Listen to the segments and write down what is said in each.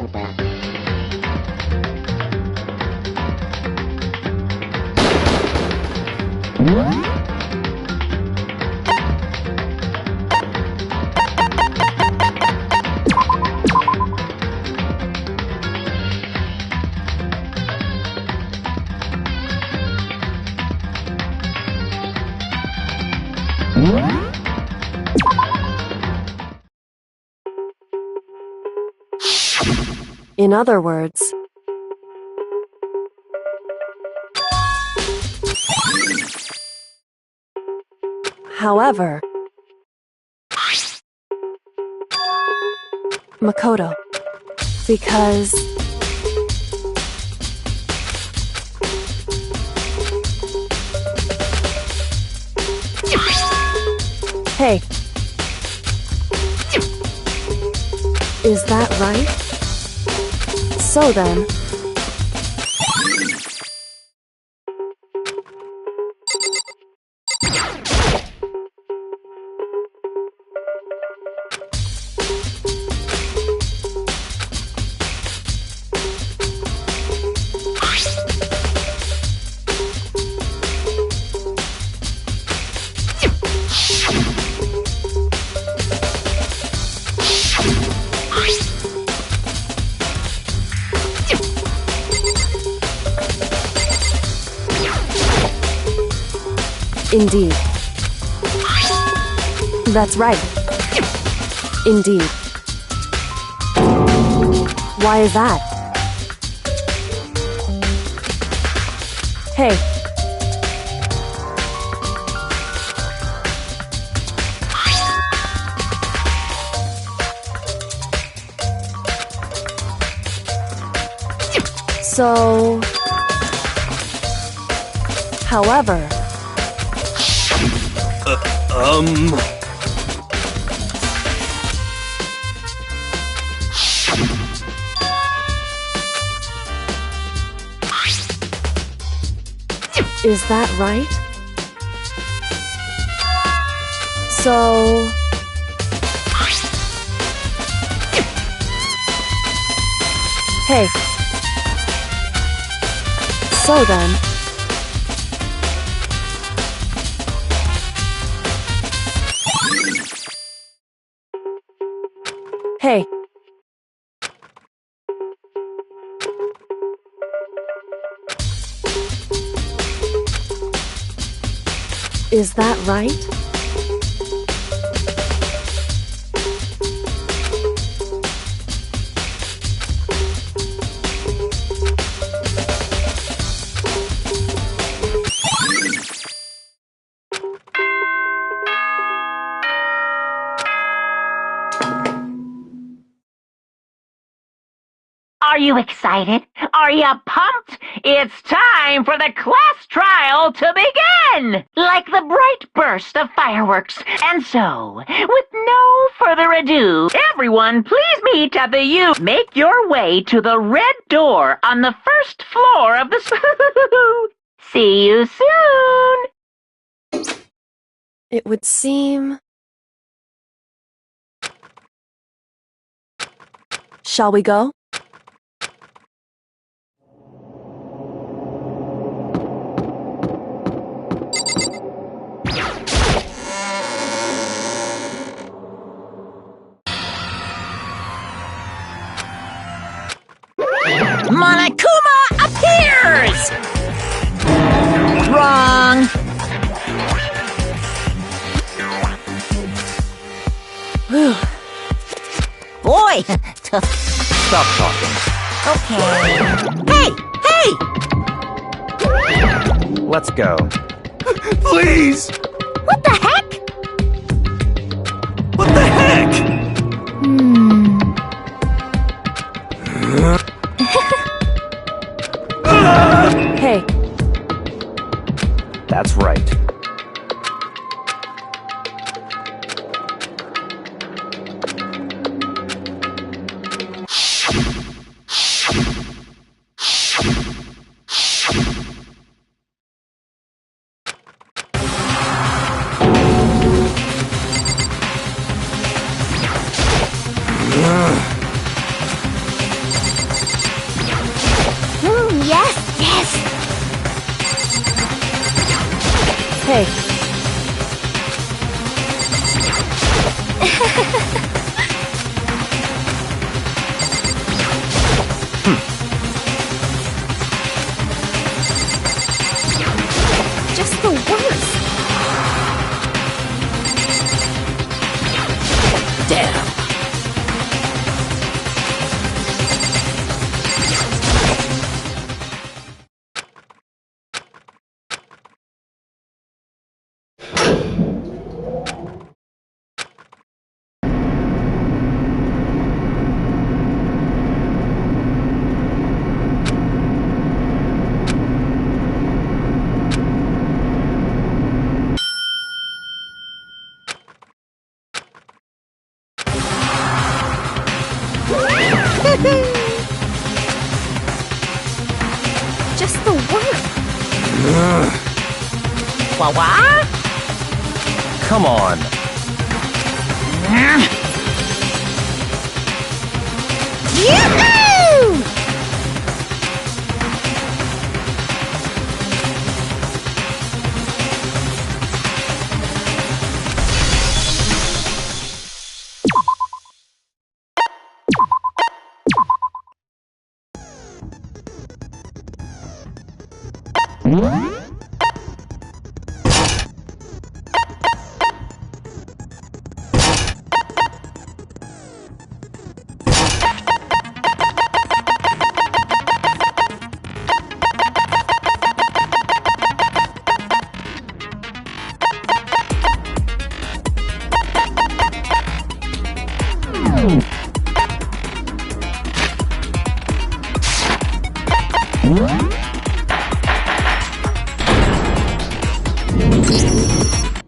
Danganronpa. In other words, however, Makoto, because hey, is that right? So then, indeed. That's right. Indeed. Why is that? Hey. So, however, is that right? So, hey. So then, hey. Is that right? Are you excited? Are you pumped? It's time for the class trial to begin! Like the bright burst of fireworks. And so, with no further ado, everyone please meet at the U. Make your way to the red door on the first floor of the See you soon! It would seem... Shall we go? Monokuma appears! Wrong! Whew. Boy! Stop talking. Okay. Hey! Let's go. Please! What the heck? What the heck? Hey. That's right. What? Come on. Yoo-hoo!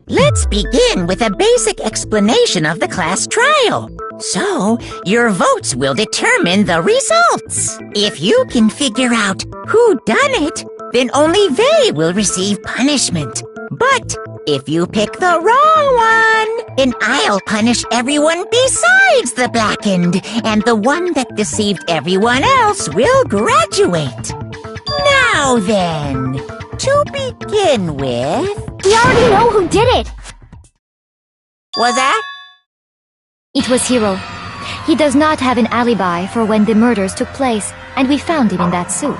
Let's begin with a basic explanation of the class trial. So, your votes will determine the results. If you can figure out who done it, then only they will receive punishment. But if you pick the wrong one, then I'll punish everyone besides the blackened, and the one that deceived everyone else will graduate. Now then, to begin with... We already know who did it! Was that? It was Hiro. He does not have an alibi for when the murders took place, and we found him in that suit.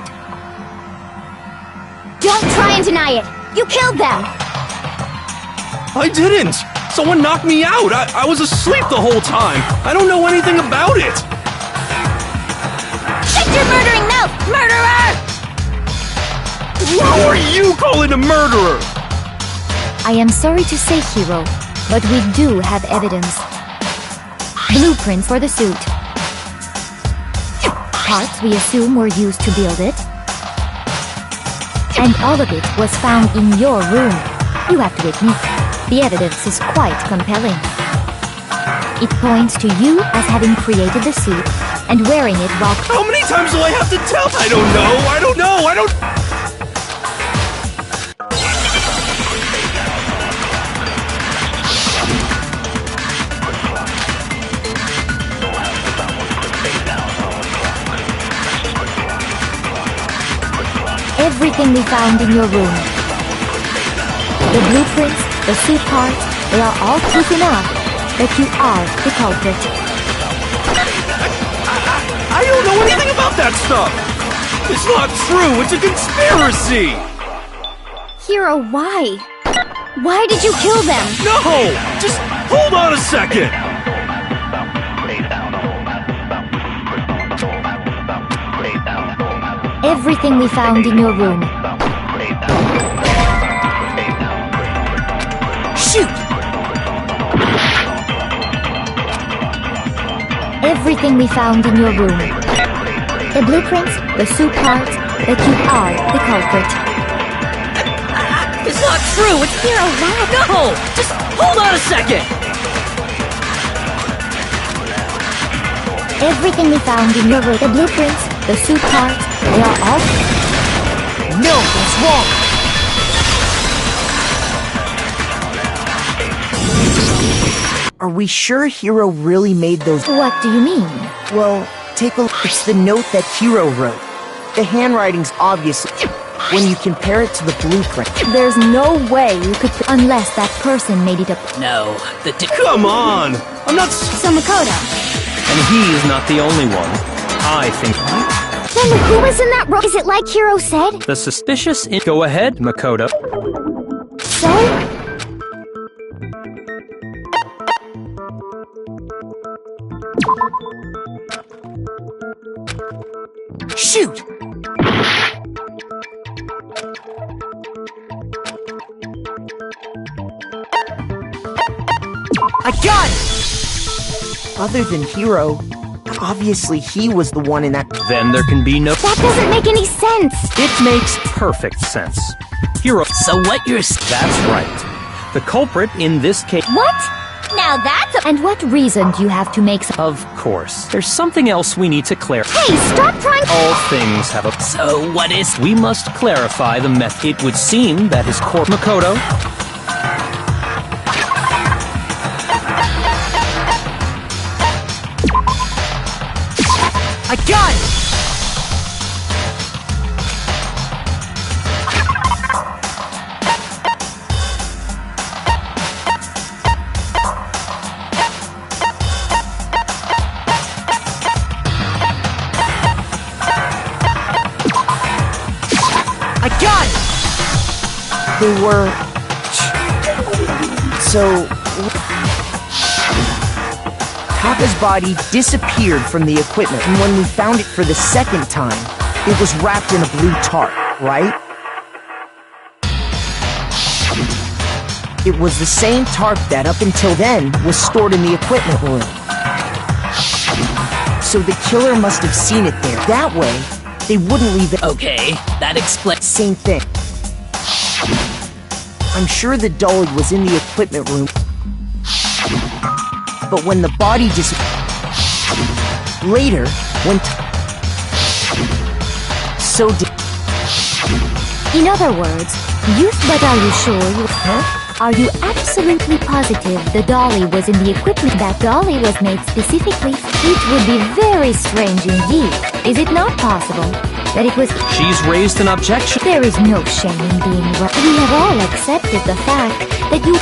Don't try and deny it! You killed them! I didn't! Someone knocked me out! I was asleep the whole time! I don't know anything about it! Shut your murdering mouth, murderer! Who are you calling a murderer? I am sorry to say, Hiro, but we do have evidence. Blueprints for the suit. Parts we assume were used to build it. And all of it was found in your room. You have to admit, the evidence is quite compelling. It points to you as having created the suit and wearing it while... How many times do I have to tell? I don't know! Everything we found in your room. The blueprints, the suit parts, they are all proof enough that you are the culprit. I don't know anything about that stuff! It's not true! It's a conspiracy! Hiro, why? Why did you kill them? No! Just hold on a second! Everything we found in your room. Shoot! Everything we found in your room. The blueprints, the suit parts, that you are the culprit. It's not true! It's Hiro! No! Just hold on a second! Everything we found in your room. The blueprints, the suit parts, they are all... No, that's wrong! Are we sure Hiro really made those? What do you mean? Well, take a look. It's the note that Hiro wrote. The handwriting's obvious when you compare it to the blueprint. There's no way you could... Unless that person made it up. No, Come on! I'm not... So Makoto. And he is not the only one. I think... Then who was in that room? Is it like Hiro said? The suspicious... Go ahead, Makoto. So? Shoot! I got it! Other than Hiro, obviously he was the one in that... Then there can be no... That doesn't make any sense! It makes perfect sense. Hiro... So what you're... That's right. The culprit in this case... What? Now that's a... And what reason do you have to make some... Of course. There's something else we need to clarify. Hey, stop trying... All things have a... So what is... We must clarify the method. It would seem that his corpse... Makoto, I got it! I got it! They were... So... Taka's body disappeared from the equipment, and when we found it for the second time, it was wrapped in a blue tarp, right? It was the same tarp that, up until then, was stored in the equipment room. So the killer must have seen it there. That way, they wouldn't leave it. Okay, that explains. Same thing. I'm sure the dolly was in the equipment room. But when the body later, when so did. In other words, but are you sure you... Huh? Are you absolutely positive the dolly was in the equipment? That dolly was made specifically? It would be very strange indeed. Is it not possible that it was... She's raised an objection. There is no shame in being wrong. We have all accepted the fact that you...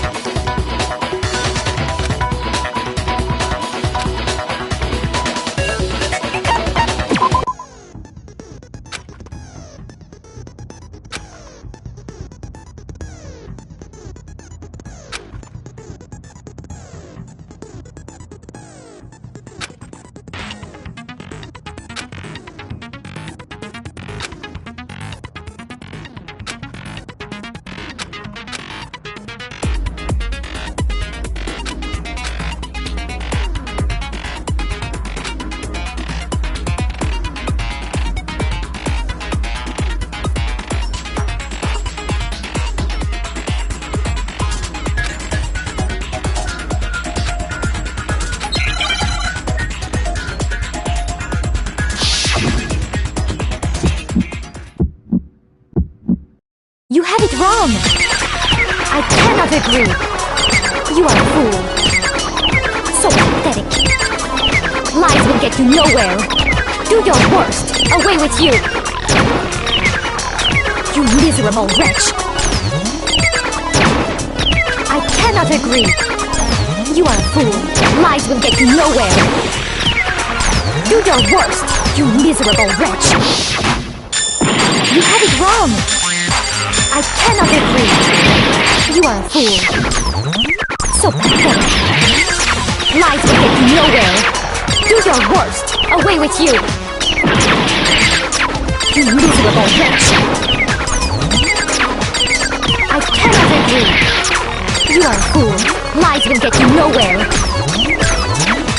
You have it wrong! I cannot agree! You are a fool! So pathetic! Lies will get you nowhere! Do your worst! Away with you! You miserable wretch! I cannot agree! You are a fool! Lies will get you nowhere! Do your worst! You miserable wretch! You have it wrong! I cannot agree! You are a fool! So pathetic! Lies will get you nowhere! Do your worst! Away with you! You miserable wretch! I cannot agree! You are a fool! Lies will get you nowhere!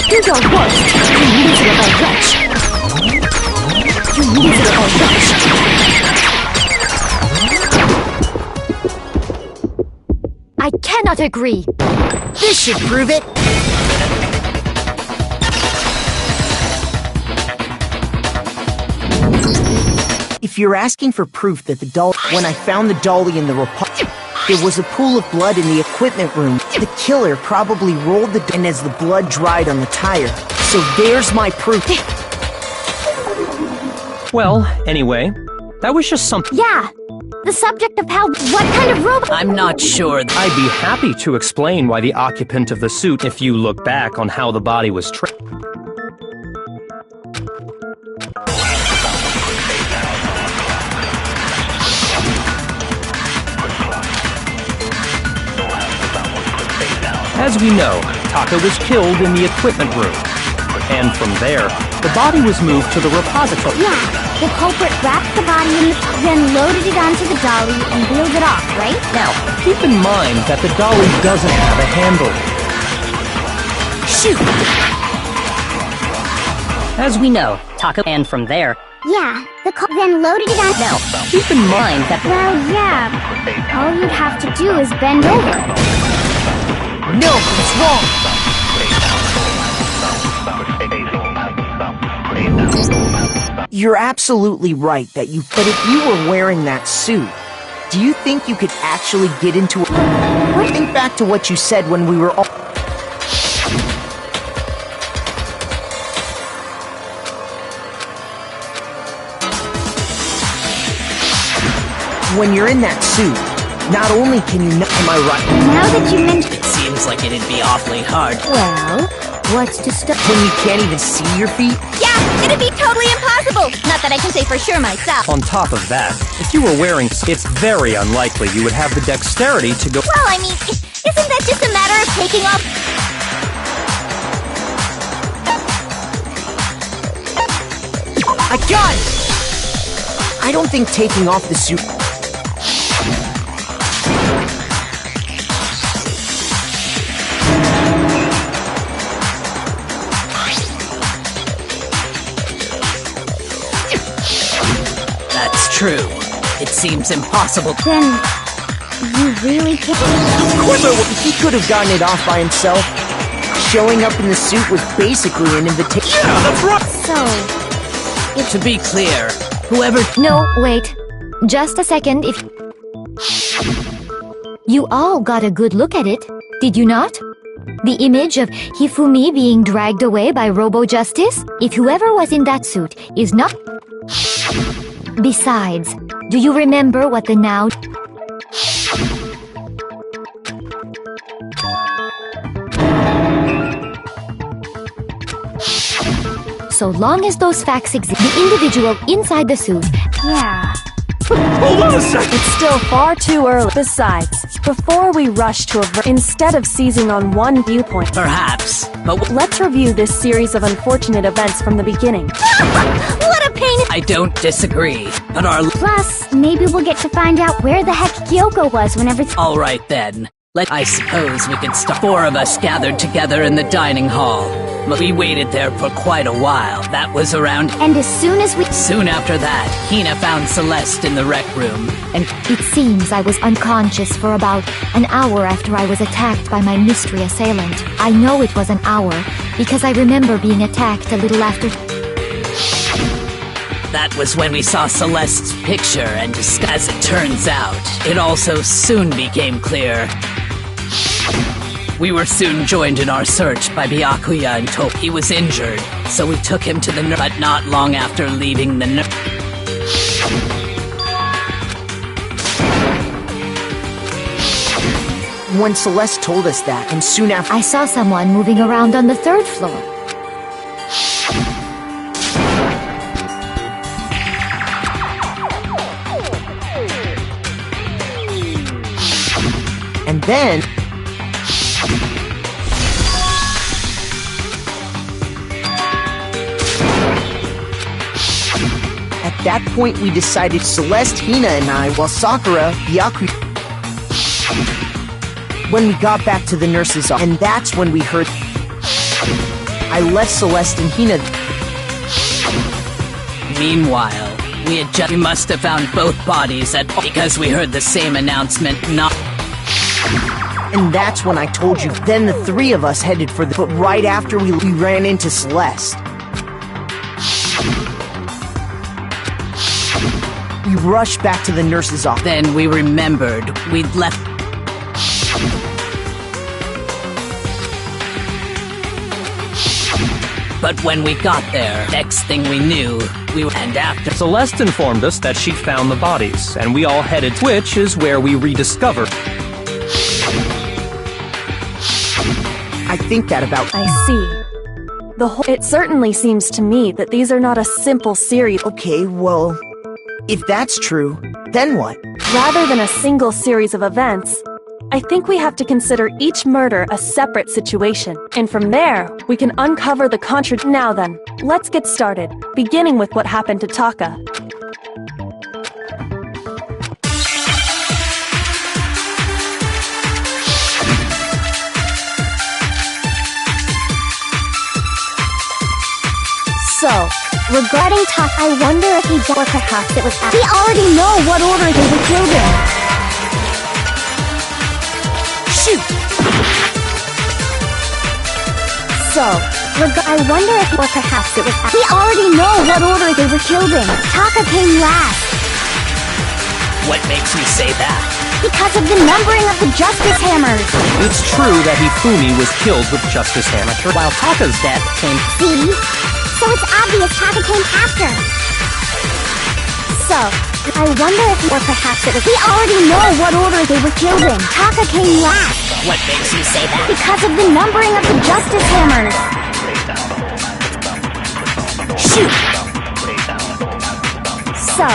Do your worst! You miserable wretch! You miserable wretch! I cannot agree! This should prove it! If you're asking for proof that the dolly... When I found the dolly in the there was a pool of blood in the equipment room. The killer probably rolled the... And as the blood dried on the tire. So there's my proof. Well, anyway, that was just something. Yeah, the subject of how... What kind of robot... I'm not sure. I'd be happy to explain why the occupant of the suit if you look back on how the body was As we know, Taka was killed in the equipment room. And from there, the body was moved to the repository. Yeah, the culprit wrapped the body in the... then loaded it onto the dolly and wheeled it off, right? Now, keep in mind that the dolly doesn't have a handle. Shoot! As we know, Taka... And from there... Yeah, then loaded it on... Now, keep in mind that... Well, yeah, all you'd have to do is bend over. No, it's wrong! You're absolutely right that you... But if you were wearing that suit, do you think you could actually get into a... Think back to what you said when we were all... when you're in that suit, not only can you not... Am I right? Now that you mention... It seems like it'd be awfully hard. Well, what's to stop... When you can't even see your feet? Yeah, it'd be totally impossible. Not that I can say for sure myself. On top of that, if you were wearing, it's very unlikely you would have the dexterity to go. Well, I mean, isn't that just a matter of taking off... I got it! I don't think taking off the suit... That's true. It seems impossible. Then, you really can't... Of course I would. He could have gotten it off by himself. Showing up in the suit was basically an invitation. Yeah, that's right! So... To be clear, whoever... No, wait. Just a second, if... You all got a good look at it, did you not? The image of Hifumi being dragged away by Robo-Justice? If whoever was in that suit is not... Besides, do you remember what the now... So long as those facts exist, the individual inside the suit... Yeah. Hold on a second! It's still far too early. Besides, before we rush to instead of seizing on one viewpoint, Perhaps, but let's review this series of unfortunate events from the beginning. What a pain! I don't disagree. But our... Plus, maybe we'll get to find out where the heck Kyoko was whenever... All right then. I suppose we could start. 4 of us gathered together in the dining hall. But we waited there for quite a while. That was around... And as soon as we... Soon after that, Hina found Celeste in the rec room. And It seems I was unconscious for about an hour after I was attacked by my mystery assailant. I know it was an hour, because I remember being attacked a little after... that was when we saw Celeste's picture, and just as it turns out, it also soon became clear. We were soon joined in our search by Byakuya and Tope. He was injured, so we took him to the nurse, but not long after leaving the nurse. When Celeste told us that, and soon after... I saw someone moving around on the 3rd floor. And then... At that point, we decided Celeste, Hina, and I, while Sakura, Byakuya... When we got back to the nurse's office, and that's when we heard... I left Celeste and Hina... Meanwhile, we must have found both bodies because we heard the same announcement, not... And that's when I told you. Then the 3 of us headed for the... But right after we ran into Celeste. We rushed back to the nurse's office. Then we remembered we'd left... But when we got there, next thing we knew, we were... And after... Celeste informed us that she'd found the bodies, and we all headed, which is where we rediscovered. I think that about... I see. It certainly seems to me that these are not a simple series. Okay, well... If that's true, then what? Rather than a single series of events, I think we have to consider each murder a separate situation. And from there, we can uncover the Now then, let's get started, beginning with what happened to Taka. So, regarding Taka, I wonder if he or perhaps it was... We already know what order they were killed in. Shoot! So, I wonder if or perhaps it was... We already know what order they were killed in. Taka came last. What makes you say that? Because of the numbering of the Justice Hammers. It's true that Hifumi was killed with Justice Hammer, while Taka's death came... See? So it's obvious Taka came after. So, I wonder if, or perhaps it was. We already know what order they were killed in. Taka came last. What makes you say that? Because of the numbering of the Justice Hammers. Shoot! So,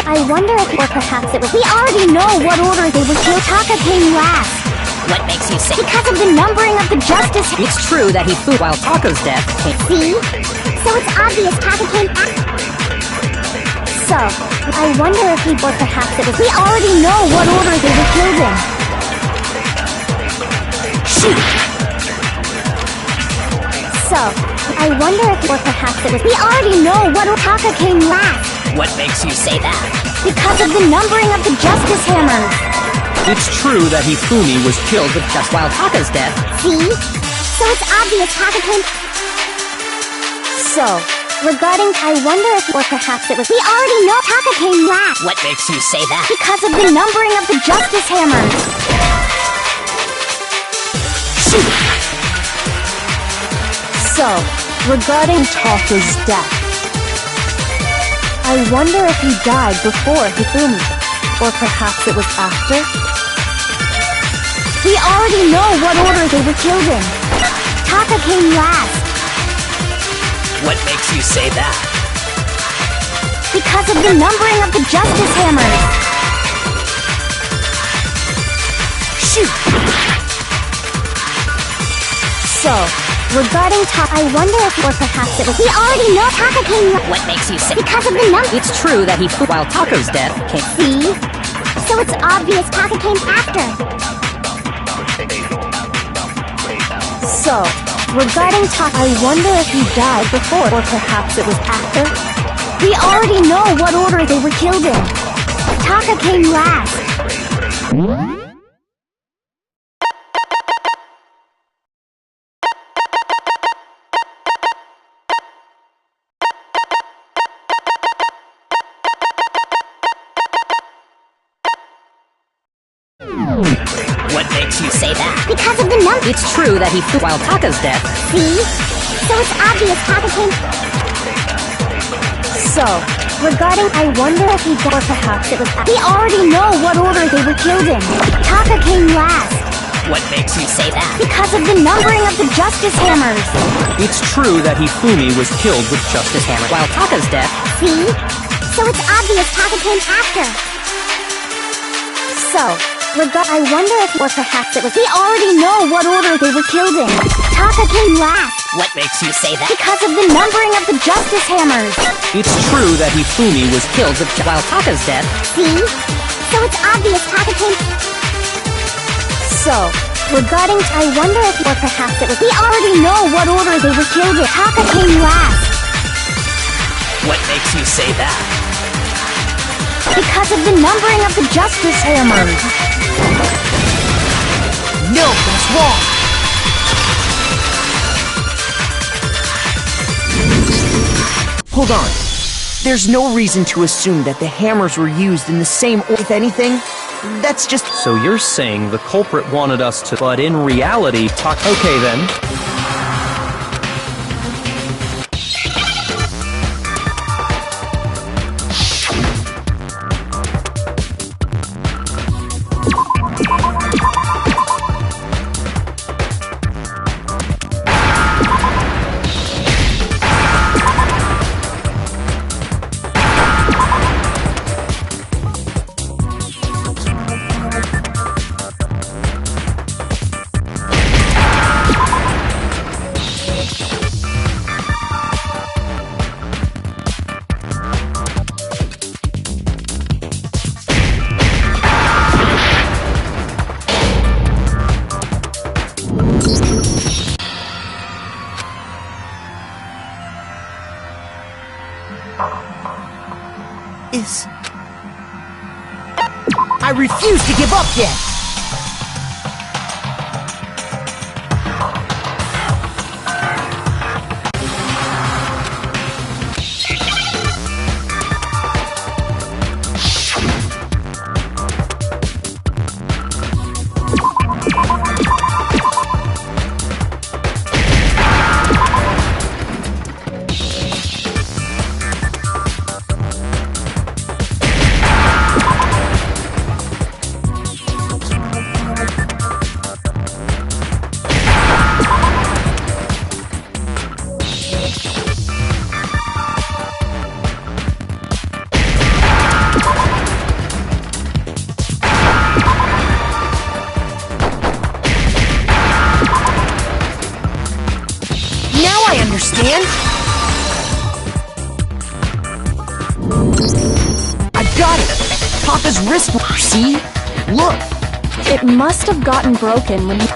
I wonder if, or perhaps it was. We already know what order they were killed. Taka came last. What makes you say Because of the numbering of the Justice. It's true that he flew while Taka's death came. See? So it's obvious Taka came after. So, I wonder if he, or perhaps it was. We already know what order they were killed in. shoot? So, I wonder if, or perhaps it was. We already know what Taka came last. What makes you say that? Because of the numbering of the Justice Hammers. It's true that Hifumi was killed with just while Taka's death. See? So it's obvious Taka came. So, regarding, I wonder if, or perhaps it was. We already know Taka came last. What makes you say that? Because of the numbering of the Justice Hammers. Shoot! So, regarding Taka's death, I wonder if he died before Hifumi, or perhaps it was after? We already know what order they were killed in. Taka came last. What makes you say that? Because of the numbering of the Justice Hammers. Shoot! So, regarding Taka, I wonder if, or perhaps it was. We already know Taka came last. What makes you say Because of the number. It's true that he flew while Taka's death came. See? So it's obvious Taka came after. So, regarding Taka, I wonder if he died before, or perhaps it was after? We already know what order they were killed in. Taka came last. What makes you say that? Because of the number. It's true that he flew while Taka's death. See? So it's obvious Taka came. So, regarding, I wonder if he died, or perhaps it was after. We already know what order they were killed in. Taka came last. What makes you say that? Because of the numbering of the Justice Hammers. It's true that Hifumi was killed with Justice Hammer. While Taka's death, See? So it's obvious Taka came after. So, I wonder if, or perhaps it was. We already know what order they were killed in. Taka came last. What makes you say that? Because of the numbering of the Justice Hammers. It's true that Hifumi was killed with while Taka's death. See? So it's obvious Taka came. so, Regarding, I wonder if, or perhaps it was. We already know what order they were killed in. Taka came last. What makes you say that? Because of the numbering of the Justice Hammers. No, that's wrong. Hold on. There's no reason to assume that the hammers were used in the same order. If anything, that's just... So you're saying the culprit wanted us to... But in reality, Okay then. I refuse to give up yet! understand? I got it! Papa's wrist. See? Look! It must have gotten broken when he...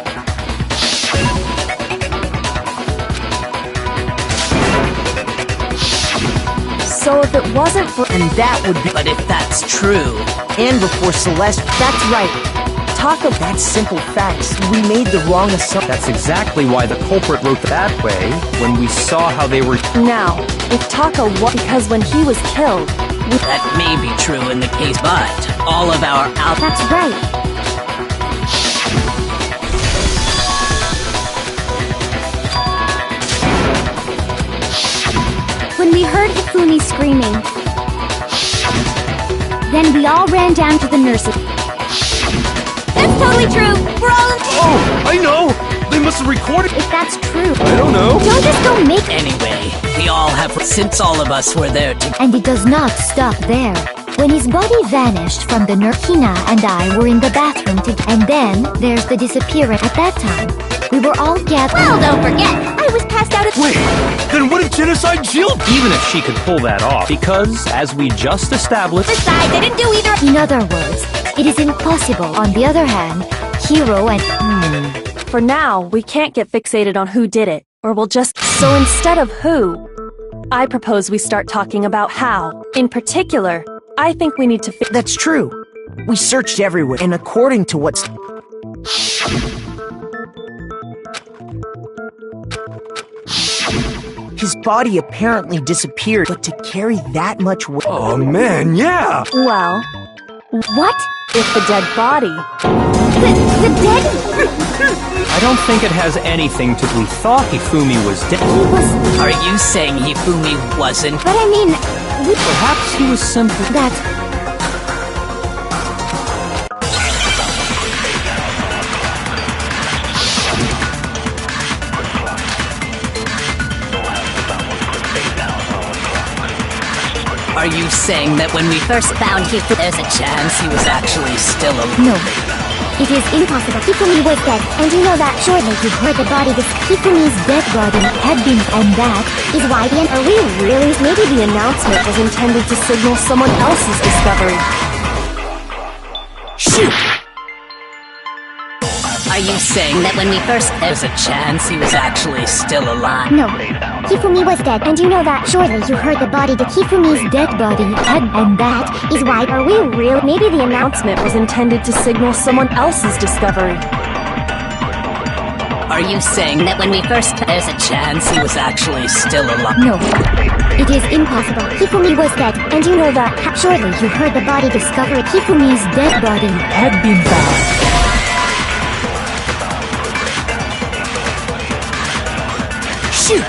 So if it wasn't for... And that would be... But if that's true... And before Celeste... That's right. Taco... That's simple facts. We made the wrong assumption. That's exactly why the culprit wrote that way when we saw how they were... Now, if Taka was... Because when he was killed... That may be true in the case, but all of our out... That's right. When we heard Hifumi screaming, then we all ran down to the nurse's. That's totally true. We're all in. Oh, I know! They must have recorded. If that's true, I don't know. don't just go make. Anyway, we all have... Since all of us were there together... And it does not stop there. When his body vanished from the nurse, Hina and I were in the bathroom together. And then there's the disappearance. At that time, we were all gathered. Well, don't forget, I was passed out at. Wait, then what if Genocide Jill? Even if she could pull that off, because, as we just established... Besides, I didn't do either. In other words, it is impossible. On the other hand, Hiro and. For now, we can't get fixated on who did it, or we'll just... So instead of who, I propose we start talking about how. In particular, I think we need to That's true. We searched everywhere, and according to what's... His body apparently disappeared, but to carry that much weight... Oh man, yeah! Well, What? if the dead body... The dead? I don't think it has anything to do. We thought Hifumi was dead. He was. Are you saying Hifumi wasn't? But I mean, Perhaps he was simply... that. Are you saying that when we first found Hifumi, there's a chance he was actually still alive? No. It is impossible. Hifumi was dead, and you know that shortly you heard the body. Hifumi's dead body had been, and that is why the. Are we really? Maybe the announcement was intended to signal someone else's discovery. Shoot! Are you saying that when we first... There's a chance he was actually still alive? No. Hifumi was dead, and you know that shortly you heard the body. Hifumi's dead body had, and that is why. Are we real? Maybe the announcement was intended to signal someone else's discovery. Are you saying that when we first... There's a chance he was actually still alive? No. It is impossible. Hifumi was dead, and you know that shortly you heard the body discovery. Hifumi's dead body had been found. Shoot!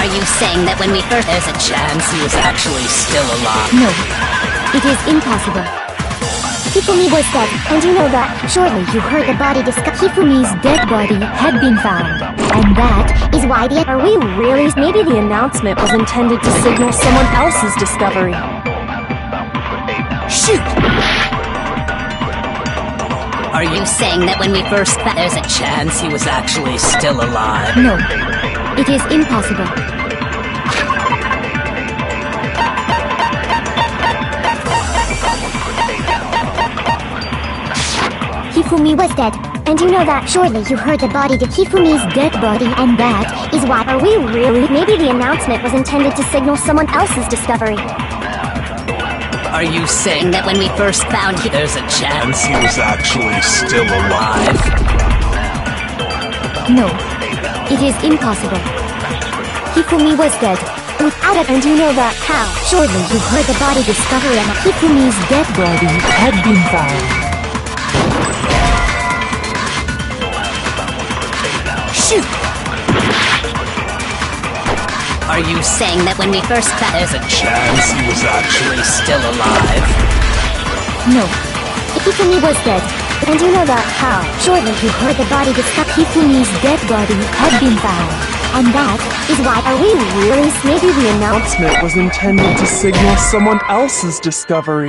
Are you saying that when we first... There's a chance he was actually still alive? No. It is impossible. Hifumi was dead, and you know that shortly you heard the body Hifumi's dead body had been found. And that is why the... Are we really? Maybe the announcement was intended to signal someone else's discovery. Shoot! Are you saying that when we first... There's a chance he was actually still alive? No. It is impossible. Hifumi was dead, and you know that shortly you heard the body Hifumi's dead body, and that is why. Are we really? Maybe the announcement was intended to signal someone else's discovery. Are you saying that when we first found him, there's a chance he was actually still alive? No. It is impossible. Hifumi was dead. Without it, and you know that how? Shortly you heard the body discovery and Hifumi's dead body had been found. Shoot! Are you saying that when we first found... There's a chance he was actually still alive? No. Hifumi was dead. And you know that how? Shortly you heard the body discovered. Hifumi's dead body had been found. And that is why. Are we really? Maybe the announcement was intended to signal someone else's discovery.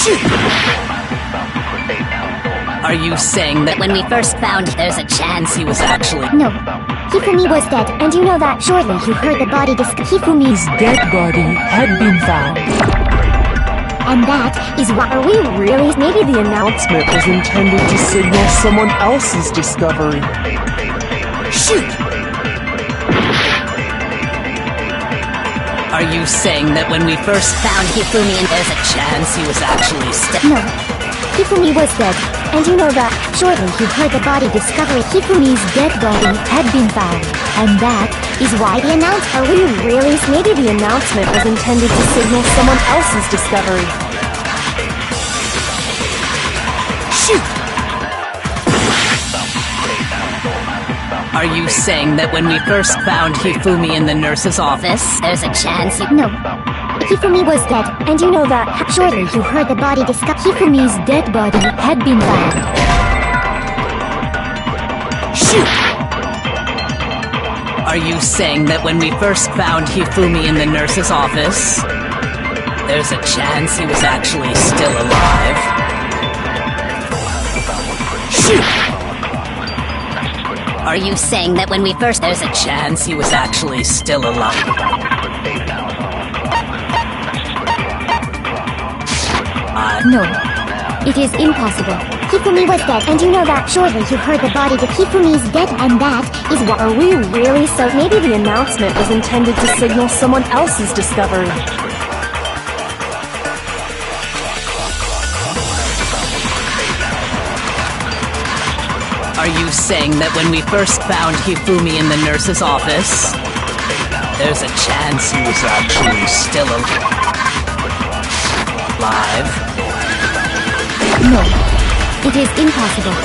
Shoot! Are you saying that when we first found there's a chance he was actually... No. Hifumi was dead, and you know that. Surely you heard the body Hifumi's Dead body had been found. And that is why... Are we really... Maybe the announcement was intended to signal someone else's discovery. Shoot! Are you saying that when we first found Hifumi and there's a chance he was actually No. Hifumi was dead, and you know that. Surely you heard the body discovery. Hifumi's dead body had been found. And that is why the announcement... Are we really... Maybe the announcement was intended to signal someone else's discovery. Shoot! Are you saying that when we first found Hifumi in the nurse's office, there's a chance he... No. Hifumi was dead, and you know that. Surely you heard the body discover... Hifumi's dead body had been found. Shoot! Are you saying that when we first found Hifumi in the nurse's office, there's a chance he was actually still alive? Shoot! Are you saying that when we first... There's a chance he was actually still alive? No. It is impossible. Hifumi was dead, and you know that. Surely you heard the body Hifumi's dead, and that is what... Are we really so... Maybe the announcement was intended to signal someone else's discovery. Are you saying that when we first found Hifumi in the nurse's office, there's a chance he was actually still alive? No. It is impossible.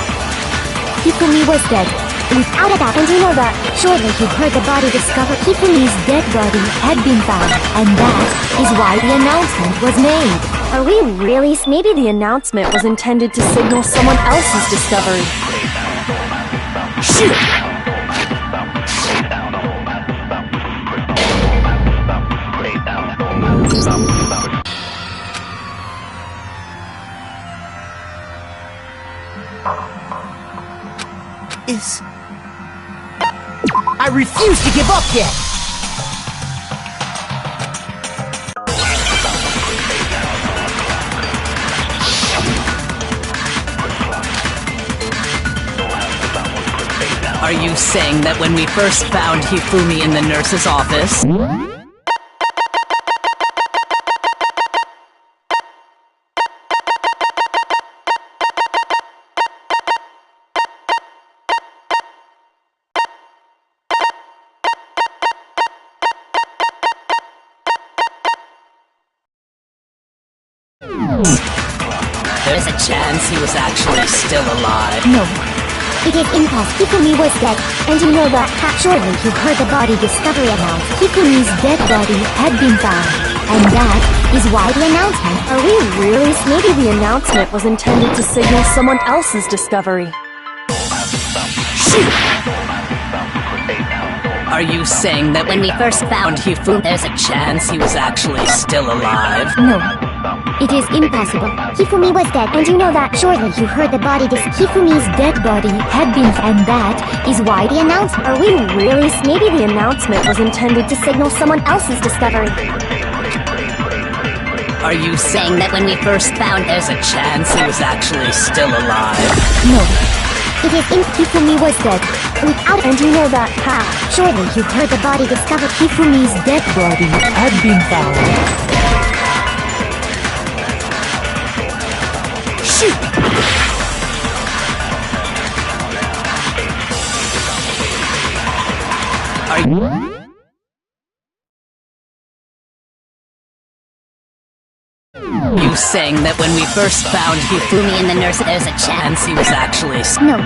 Hifumi was dead. Without a doubt, and you know that. Surely you heard the body discover Hifumi's dead body had been found, and that is why the announcement was made. Are we really... Maybe the announcement was intended to signal someone else's discovery. Shoot! I refuse to give up yet! Are you saying that when we first found Hifumi in the nurse's office... There's a chance he was actually still alive? No. It is impossible. Hifumi was dead, and you know that. Surely you heard the body discovery announced. Hifumi's dead body had been found, and that is why the announcement... Are we really... Maybe the announcement was intended to signal someone else's discovery. Shoot! Are you saying that when we first found Hifumi, there's a chance he was actually still alive? No. It is impossible. Hifumi was dead, and you know that. Surely you heard the body Hifumi's dead body had been... And that is why the announcement... Are we really... Maybe the announcement was intended to signal someone else's discovery. Are you saying that when we first found there's a chance he was actually still alive? No. It is Hifumi was dead. Without... And you know that. Surely you heard the body discover Hifumi's dead body had been found. Shoot! Are you saying that when we first found Hifumi in the nurse, there's a chance he was actually... No.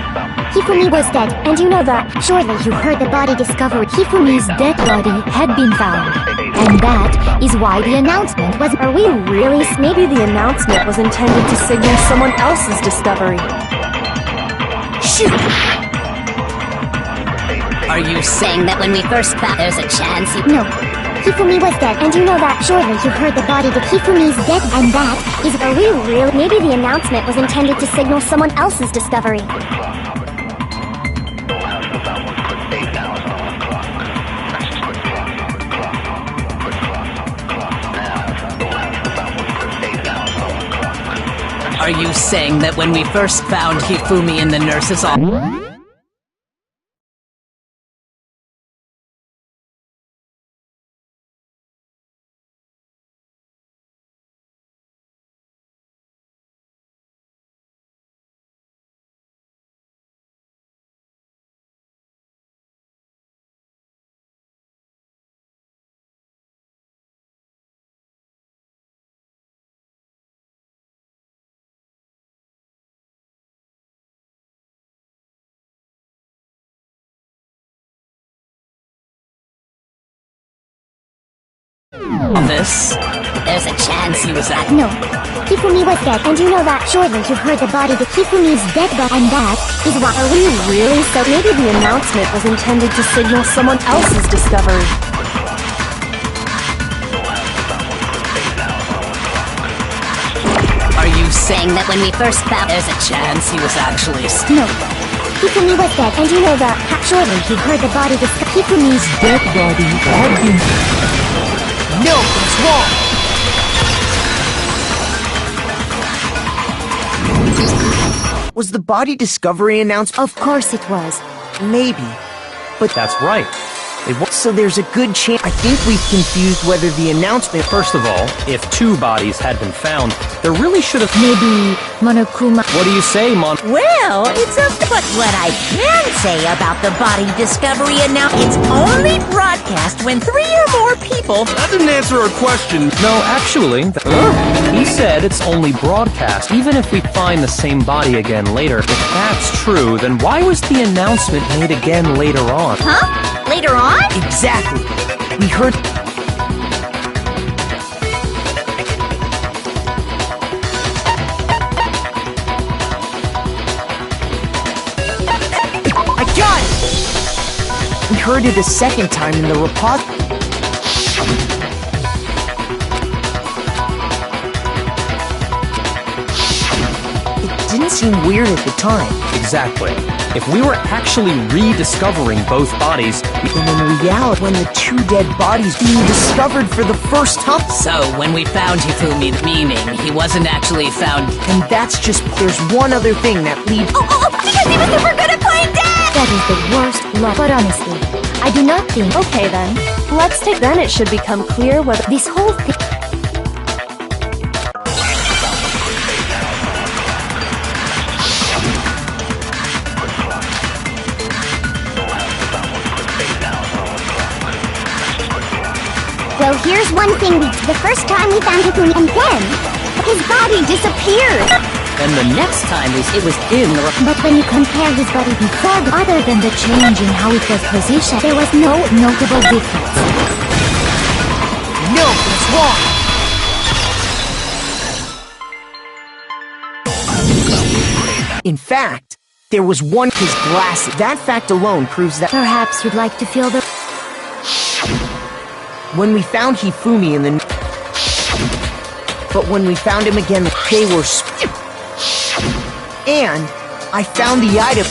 Hifumi was dead, and you know that. Surely you heard the body discovered. Hifumi's dead body had been found. And that is why the announcement was... Are we really... Maybe the announcement was intended to signal someone else's discovery. Shoot! Are you saying that when we first found there's a chance he... No. Hifumi was dead, and you know that. Surely you heard the body that Hifumi's dead, and that is... Are we really? Maybe the announcement was intended to signal someone else's discovery. Are you saying that when we first found Hifumi in the nurse's office... This? There's a chance he was at... No. Hifumi was dead, and you know that. Surely you heard the body that Hifumi's dead, and that is why... Are we really? So maybe the announcement was intended to signal someone else's discovery. Are you saying that when we first found... There's a chance he was actually... No. Hifumi was dead, and you know that. Surely you heard the body that Hifumi's dead body had been... No, it's wrong! Was the body discovery announced? Of course it was. Maybe. But That's right. so there's a good chance. I think we've confused whether the announcement... First of all, if 2 bodies had been found, there really should have... Maybe Monokuma... What do you say, Well, it's a... But what I can say about the body discovery announcement, it's only broadcast when 3 or more people... That didn't answer our question. No, actually, he said it's only broadcast, even if we find the same body again later. If that's true, then why was the announcement made again later on? Huh? Later on? Exactly. We heard... I got it! We heard it a second time in the repository. It didn't seem weird at the time. Exactly. If we were actually rediscovering both bodies... And in reality, when the 2 dead bodies being discovered for the first time... So, when we found Hifumi, meaning he wasn't actually found... And that's just... There's one other thing that leads... Because he was super good at playing dead! That is the worst luck. But honestly, I do not think... Okay then. Let's take... Then it should become clear whether... This whole thing... Well, here's one thing the first time we found Hifumi, and then his body disappeared. And the next time it was in the... But when you compare his body before, other than the change in how it was positioned, there was no notable difference. No, it's wrong! In fact, there was one... His glasses. That fact alone proves that... Perhaps you'd like to feel the... When we found Hifumi in the... But when we found him again, they were... And I found the item...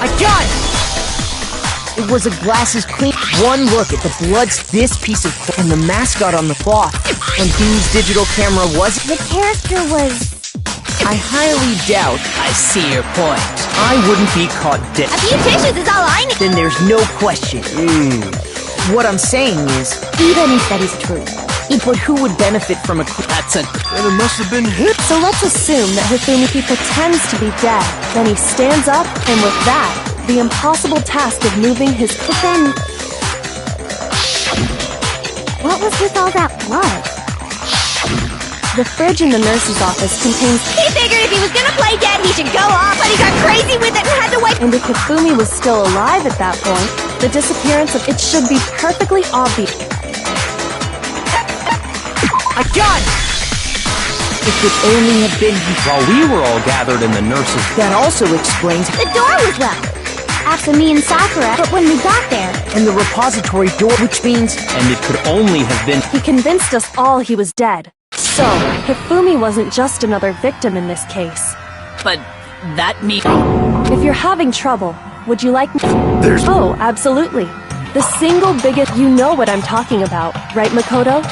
I got it! It was a glasses clean... One look at the bloods, this piece of... And the mascot on the cloth. And whose digital camera was it? The character was... I highly doubt... I see your point. I wouldn't be caught dead. A few tissues is all I need. Then there's no question. What I'm saying is... Even if that is true, But who would benefit from a... That's a... And it must have been hit. So let's assume that Hifumi pretends to be dead. Then he stands up, and with that, the impossible task of moving his... But then... What was with all that blood? The fridge in the nurse's office contains... He figured if he was gonna play dead, he should go off, but he got crazy with it and had to wait... And if Hifumi was still alive at that point, the disappearance of it should be perfectly obvious. I got it! It could only have been While we were all gathered in the nurse's... That also explains... The door was locked. After me and Sakura, but when we got there... And the repository door, which means... And it could only have been... He convinced us all he was dead. So, Hifumi wasn't just another victim in this case. But that means... If you're having trouble, would you like me? There's... Oh, absolutely. The single biggest... You know what I'm talking about, right, Makoto?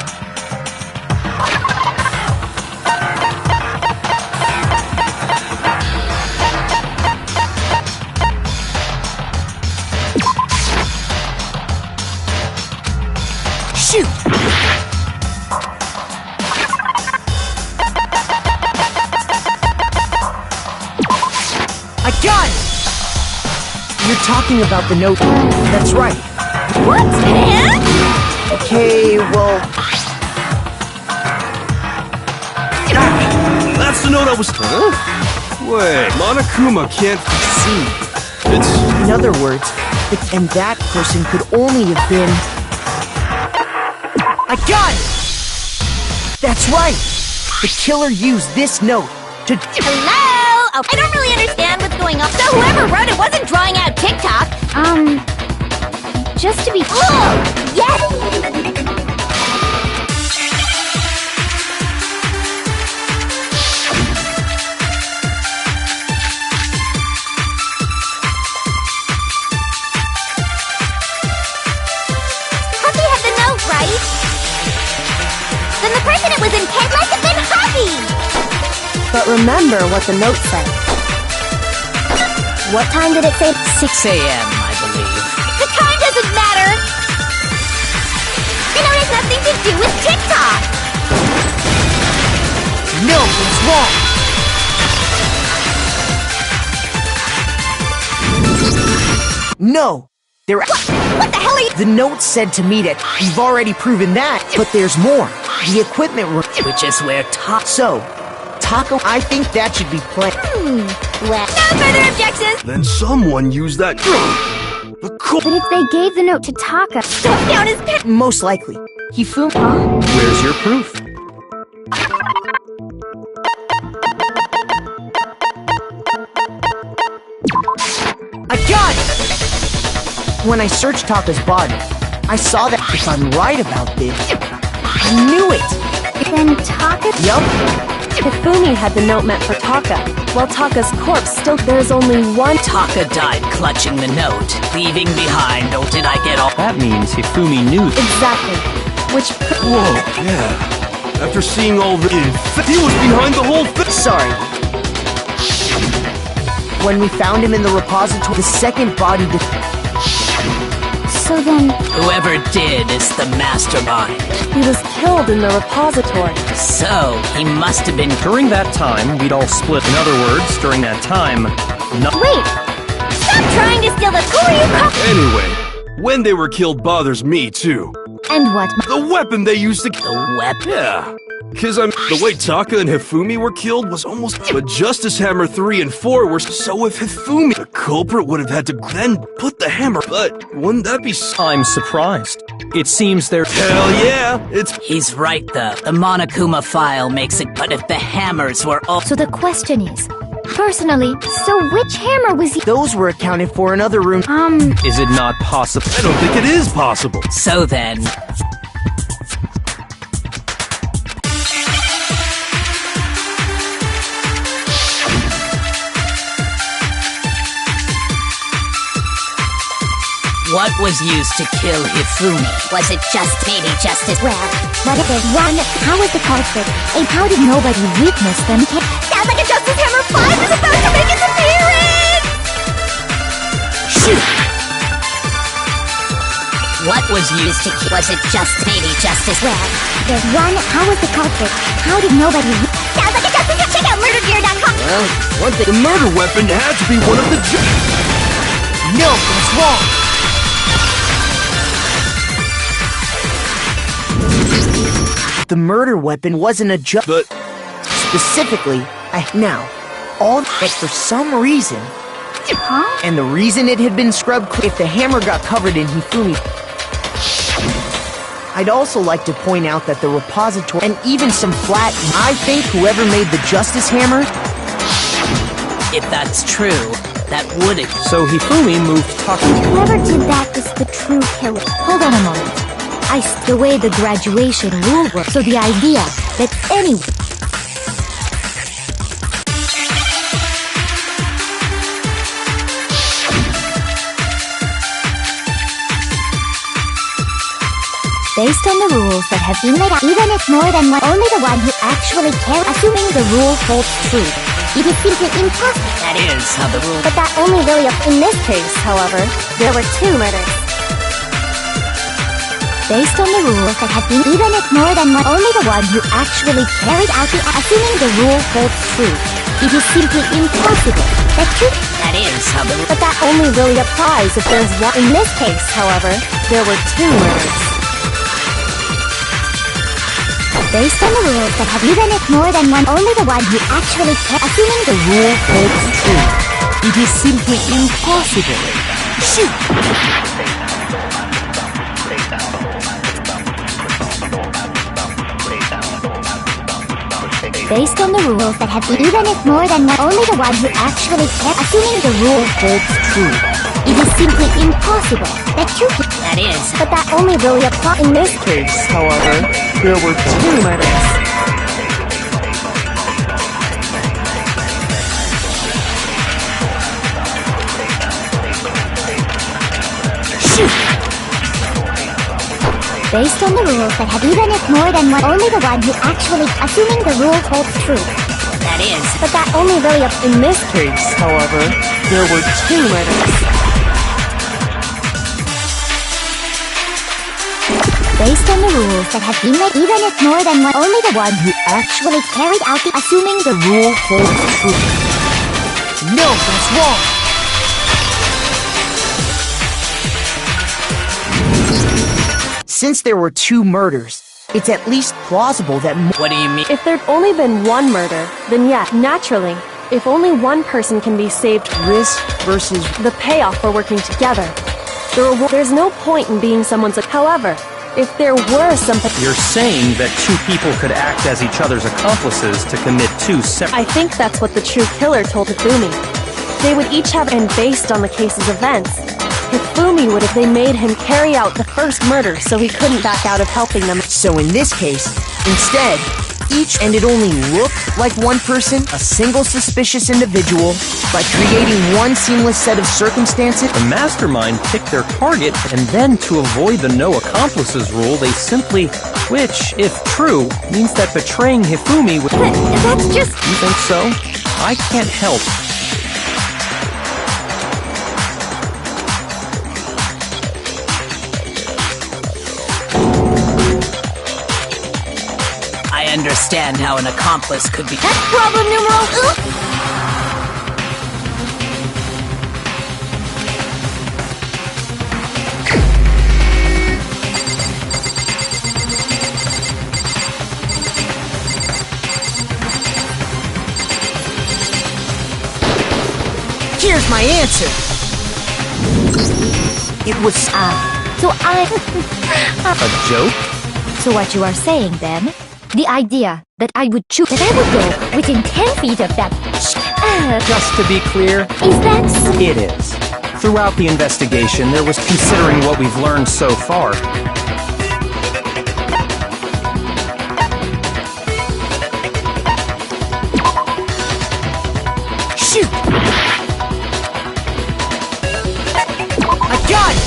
Shoot! I got it! You're talking about the note. That's right. What, man? Okay, well... That's the note I was... Huh? Wait, Monokuma can't... See. It's... In other words, and that person could only have been... I got it! That's right! The killer used this note to... Hello? Oh, I don't really understand what's going on. So whoever wrote it wasn't drawing out TikTok. Just to be... Oh! Yes! Huffy had the note, right? Then the person it was in must have been Huffy! But remember what the note said. What time did it say? 6 a.m., I believe. The time doesn't matter! You know, it has nothing to do with TikTok! No, it's wrong! No! There... What the hell are you... The note said to me that you've already proven that, but there's more. The equipment room... Which is where So, Taco, I think that should be played. Well, no further objections! Then someone used that... The But if they gave the note to Taka, don't down his pet... Most likely. Hifumi... Where's your proof? I got it! When I searched Taka's body, I saw that if I'm right about this, I knew it! Then Taka... Yup. Hifumi had the note meant for Taka, while Taka's corpse still... There's only one... Taka died clutching the note, leaving behind, oh did I get all... That means Hifumi knew... Exactly. Which... Whoa, yeah. After seeing all the... He was behind the whole thing! Sorry. When we found him in the repository, the second body... So then... Whoever did is the mastermind. He was killed in the repository. So, he must have been... During that time, we'd all split. In other words, during that time... Wait! Stop trying to steal the... Who are you Anyway, when they were killed bothers me, too. And what? The weapon they used to... The weapon? Yeah. Because the way Taka and Hifumi were killed was almost... But Justice Hammer 3 and 4 were... So if Hifumi, the culprit, would have had to then put the hammer... But wouldn't that be... I'm surprised. It seems there's... Hell yeah! It's... He's right, though. The Monokuma file makes it... But if the hammers were all... So the question is... Personally, so which hammer was he... Those were accounted for in other rooms. Is it not possible? I don't think it is possible. So then... What was used to kill Hifumi? Was it maybe just as well? But if there's one, how was the culprit? And how did nobody witness them? Sounds like a Justice Hammer 5 is about to make its appearance! Shoot! What was used to kill? Was it maybe just as well? There's one, how was the culprit? How did nobody... Sounds like a Justice Hammer! Check out murdergear.com! Well, one thing... The murder weapon had to be one of the... No, it's wrong! The murder weapon wasn't a But... Specifically, now, all but for some reason... Huh? And the reason it had been scrubbed if the hammer got covered in Hifumi... I I'd also like to point out that the repository and even some flat. I think whoever made the Justice Hammer. If that's true, that would. So Hifumi moved Taka. Whoever did that is the true killer. Hold on a moment. The way the graduation rule works, so the idea that anyone. Based on the rules that have been laid out, even if more than one, only the one who actually cares, assuming the rule holds true. It is simply impossible. That is how the rule. But that only really In this case, however, there were 2 murders. based on the rules that have been, even if more than one, only the one who actually carried out the, assuming the rule holds true. It is simply impossible that two. That is how the rule. But that only really applies if there's one. In this case, however, there were 2 murders. Based on the rules that have, even if more than one, only the one who actually assuming the rule holds true. It is simply impossible. Shoot! Based on the rules that have, even if more than one, only the one who actually assuming the rule holds true. It is simply impossible that two. That is. But that only really applies. In this case, however, there were 2 murders. Based on the rules that have, even if more than one, only the one who actually assuming the rule holds true. That is. But that only really In this case, however, there were 2 murders. Based on the rules that have been made, even if more than one, only the one who actually carried out the assuming the rule holds true. No, that's wrong. Since there were 2 murders, it's at least plausible that What do you mean? If there'd only been 1 murder, then yeah, naturally, if only one person can be saved, risk versus the payoff for working together. There's no point in being someone's. However, if there were something. You're saying that 2 people could act as each other's accomplices to commit 2 separate. I think that's what the true killer told Hifumi. They would each have, and based on the case's events, Hifumi would have. They made him carry out the first murder, so he couldn't back out of helping them. So in this case, instead, and it only looked like one person, a single suspicious individual, by creating one seamless set of circumstances. The mastermind picked their target, and then to avoid the no accomplices rule, they simply, which, if true, means that betraying Hifumi would. That's just. You think so? I can't help. I understand how an accomplice could be. That's problem numeral. Here's my answer. It was So A joke? So what you are saying then? The idea that I would choose that I would go within 10 feet of that. Just to be clear, Is that? it is. Throughout the investigation, there was considering what we've learned so far. shoot. I got it.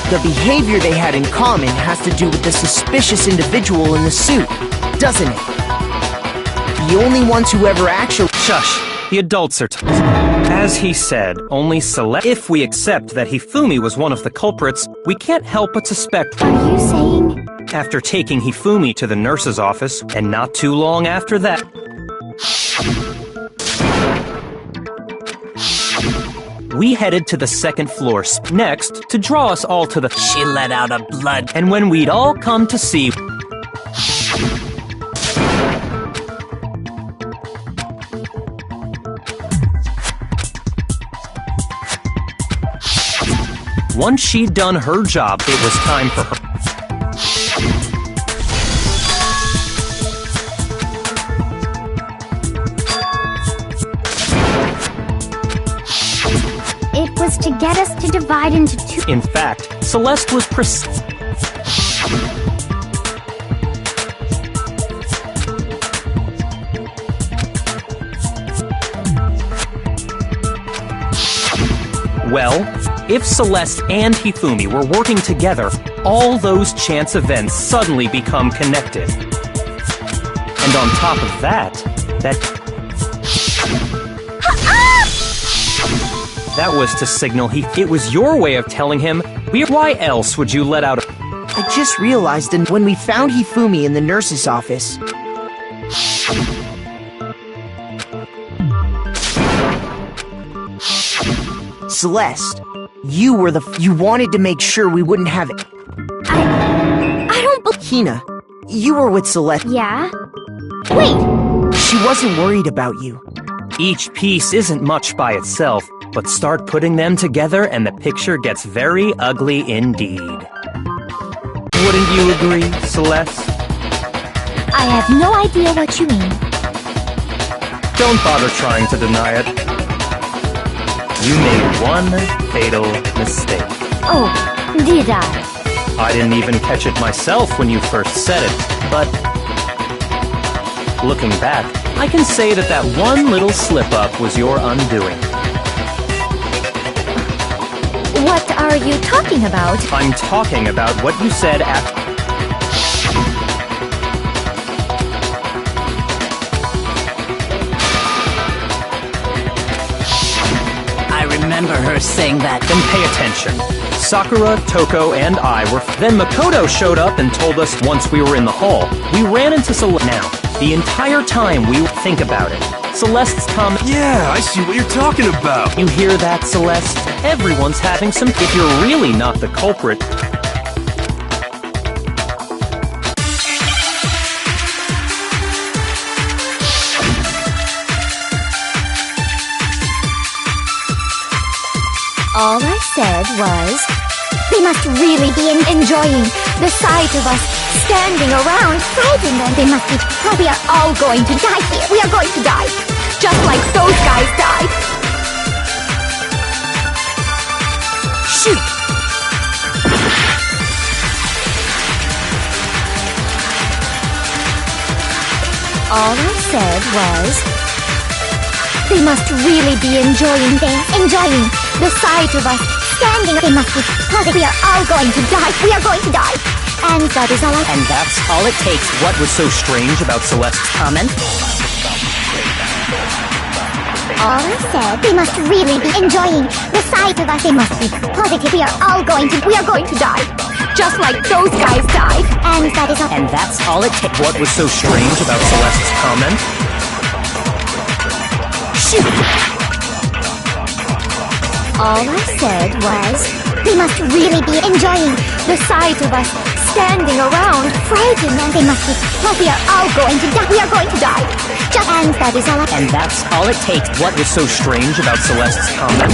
The behavior they had in common has to do with the suspicious individual in the suit, doesn't it? The only ones who ever actually... Shush. The adults are As he said, only select. If we accept that Hifumi was one of the culprits, we can't help but suspect. Are you saying? After taking Hifumi to the nurse's office, and not too long after that, we headed to the second floor next to draw us all to the. She let out a blood. And when we'd all come to see. Once she'd done her job, it was time for her. was to get us to divide into two. In fact, Celeste was Well, if Celeste and Hifumi were working together, all those chance events suddenly become connected. And on top of that, that was to signal it was your way of telling him, why else would you let out a... I just realized that when we found Hifumi in the nurse's office... Celeste, you wanted to make sure we wouldn't have... I don't Hina, you were with Celeste. Yeah? Wait! She wasn't worried about you. Each piece isn't much by itself, but start putting them together and the picture gets very ugly indeed. Wouldn't you agree, Celeste? I have no idea what you mean. Don't bother trying to deny it. You made one fatal mistake. Oh, did I? I didn't even catch it myself when you first said it, but... looking back, I can say that one little slip-up was your undoing. What are you talking about? I'm talking about what you said after... I remember her saying that. Then pay attention. Sakura, Toko, and I were... Then Makoto showed up and told us once we were in the hall. We ran into Celeste. Now, the entire time we think about it. Celeste's comment... Yeah, I see what you're talking about. You hear that, Celeste? Everyone's having some... If you're really not the culprit... All I said was, they must really be enjoying the sight of us standing around, frightened, and they must be. We are all going to die here. We are going to die, just like those guys died. Shoot! All I said was, they must really be enjoying the sight of us standing. They must be. We are all going to die. We are going to die. And that is all I... And that's all it takes. What was so strange about Celeste's comment? All I said, they must really be enjoying the sight of us. They must be positive. We are going to die. Just like those guys died. And that is all... And that's all it takes. What was so strange about Celeste's comment? Shoot! All I said was, they must really be enjoying the sight of us standing around, frightened, and they must be. We are all going to die. We are going to die. And that is all. And that's all it takes. What was so strange about Celeste's comment?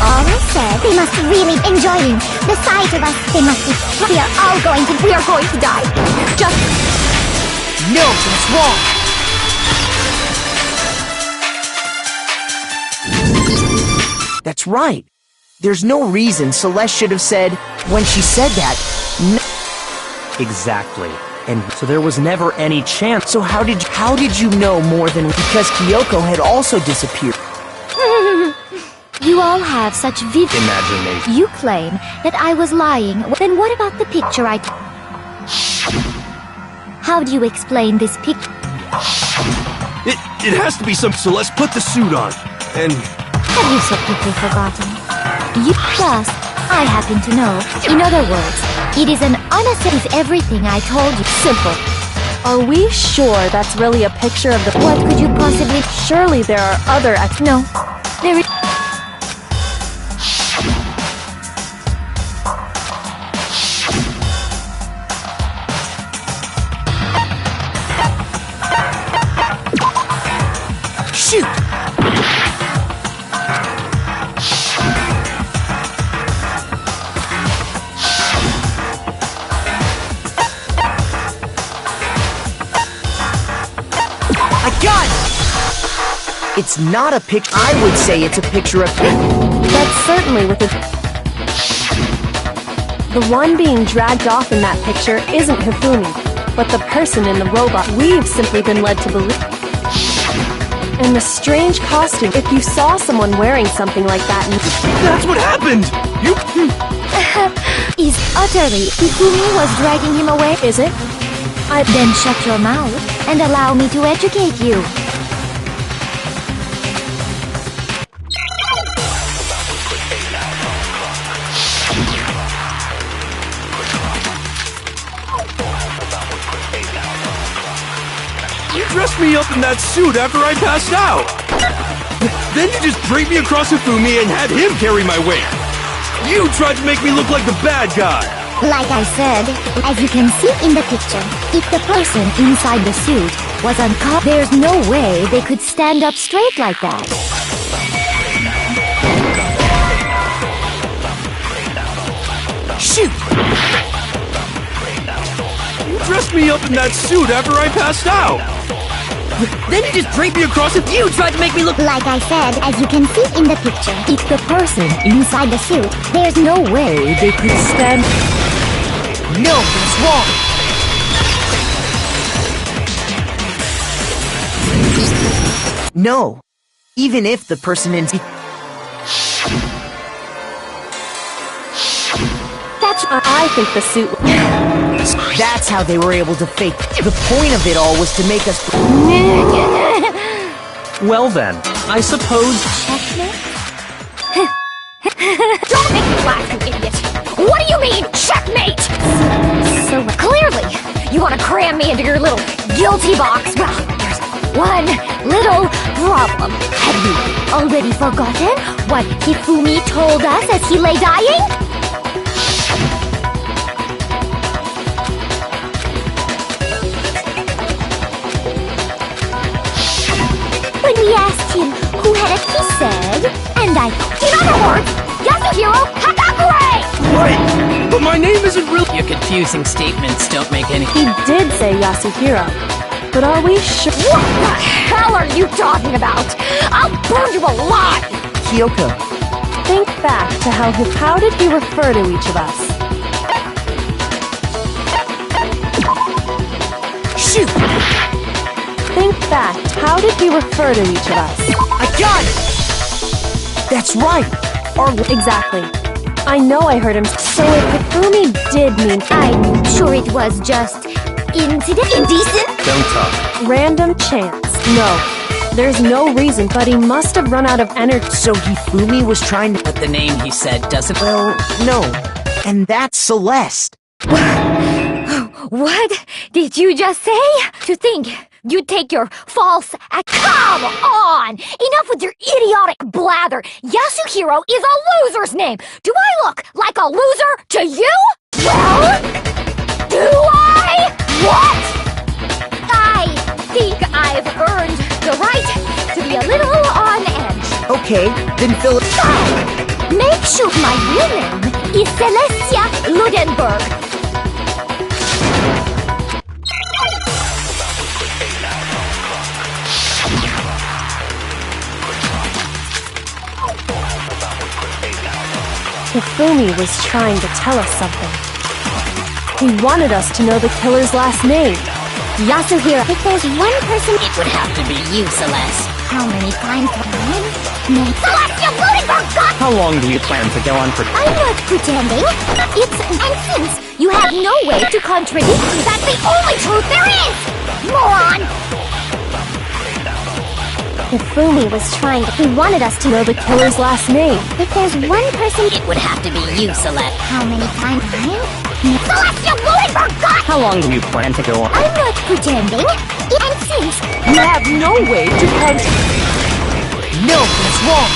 All I said, they must really enjoying the sight of us. They must be. We are all going to. We are going to die. Just. No, that's wrong. That's right. There's no reason Celeste should have said, when she said that, no. Exactly. And so there was never any chance. So how did you know more than... Because Kyoko had also disappeared. You all have such vivid imagination. You claim that I was lying. Then what about the picture I... How do you explain this picture? It has to be some... Celeste, put the suit on. And... Have you so quickly forgotten? You plus, I happen to know. In other words, it is an unassuming everything I told you. Simple. Are we sure that's really a picture of the... What could you possibly... Surely there are other... No. There is... Shoot! I got it! It's not a picture. I would say it's a picture of... That's certainly with it. The one being dragged off in that picture isn't Hifumi, but the person in the robot we've simply been led to believe. And the strange costume, if you saw someone wearing something like that and... That's what happened! You... Is utterly. Hifumi was dragging him away. Is it? Then shut your mouth and allow me to educate you. You dressed me up in that suit after I passed out! Then you just draped me across Hifumi and had him carry my weight! You tried to make me look like the bad guy! Like I said, as you can see in the picture, if the person inside the suit was unconscious, there's no way they could stand up straight like that. Shoot! You dressed me up in that suit after I passed out! Then you just draped me across it. You tried to make me look... Like I said, as you can see in the picture, if the person inside the suit, there's no way they could stand... No, that's wrong! No. Even if the person in... That's... I think the suit... That's how they were able to fake. The point of it all was to make us... Well then, I suppose... Don't make me laugh, you idiot! What do you mean, checkmate? So Clearly, you want to cram me into your little guilty box. Well, there's one little problem. have you already forgotten what Hifumi told us as he lay dying? When we asked him who had it, he said, and I quote, In other words, Yasuhiro Hatakure! Right! But my name isn't really... Your confusing statements don't make any... He did say Yasuhiro, but are we sure? What the hell are you talking about? I'll burn you alive! Kyoko, Think back to how did he refer to each of us? shoot! Think back, how did he refer to each of us? I got it! That's right! Exactly. I know I heard him. So if Hifumi did mean I'm sure it was just indecent. Don't talk. random chance, no. There's no reason, but he must have run out of energy. So Hifumi was trying to... But the name he said doesn't... Well, no. And that's Celeste. What did you just say? To think you'd take your false Come on! Enough with your idiotic blather! Yasuhiro is a loser's name! Do I look like a loser to you? Well, do I? What? I think I've earned the right to be a little on edge. Okay, then fill it... Make sure my real name is Celestia Ludenberg. Hifumi was trying to tell us something. He wanted us to know the killer's last name. Yasuhiro, if there's one person... It would have to be you, Celeste. How many times have I... Celestia Ludenberg got... How long do you plan to go on for? I'm not pretending. And since you have no way to contradict me, That's the only truth there is! Moron! Hifumi was trying to... He wanted us to know the killer's last name. if there's one person... It would have to be you, Celeste. How many times Celestia Ludenberg got... How long do you plan to go on? I'm not pretending. And since You have no way to No, that's wrong!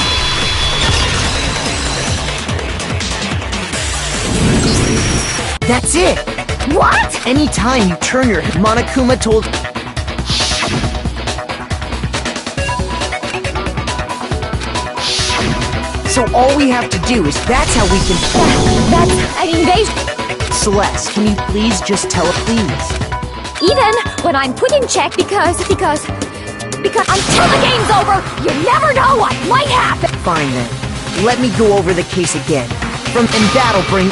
That's it! What? Anytime you turn your... Monokuma told... So all we have to do is... That's how we can... That's an invasion. Celeste, can you please just tell it, please? Even when I'm put in check because Because until the game's over, you never know what might happen! Fine then. Let me go over the case again. And that'll bring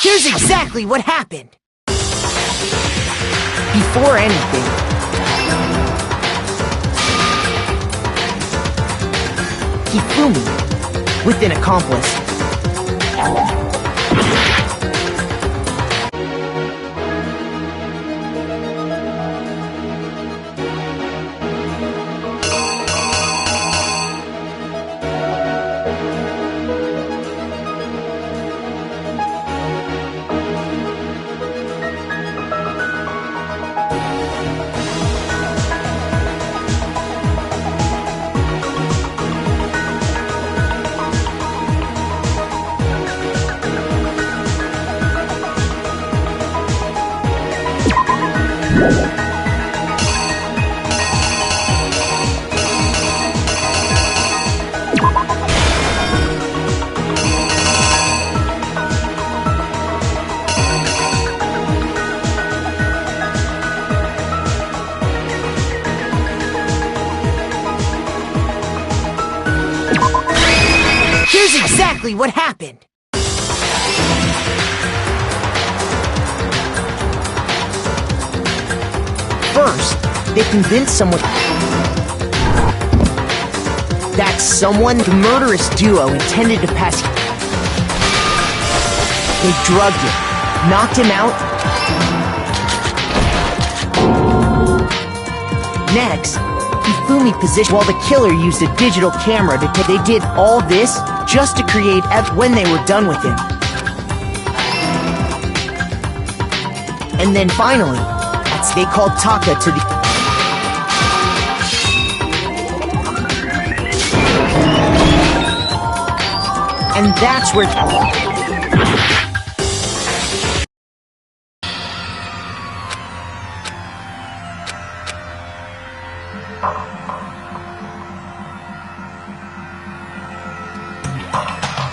Here's exactly what happened. Before anything, he threw me with an accomplice. Here's exactly what happened. They convinced someone. That someone, the murderous duo, intended to pass. They drugged him, knocked him out. Next, Hifumi positioned while the killer used a digital camera to take. They did all this just to create when they were done with him. And then finally, they called Taka to the. And that's where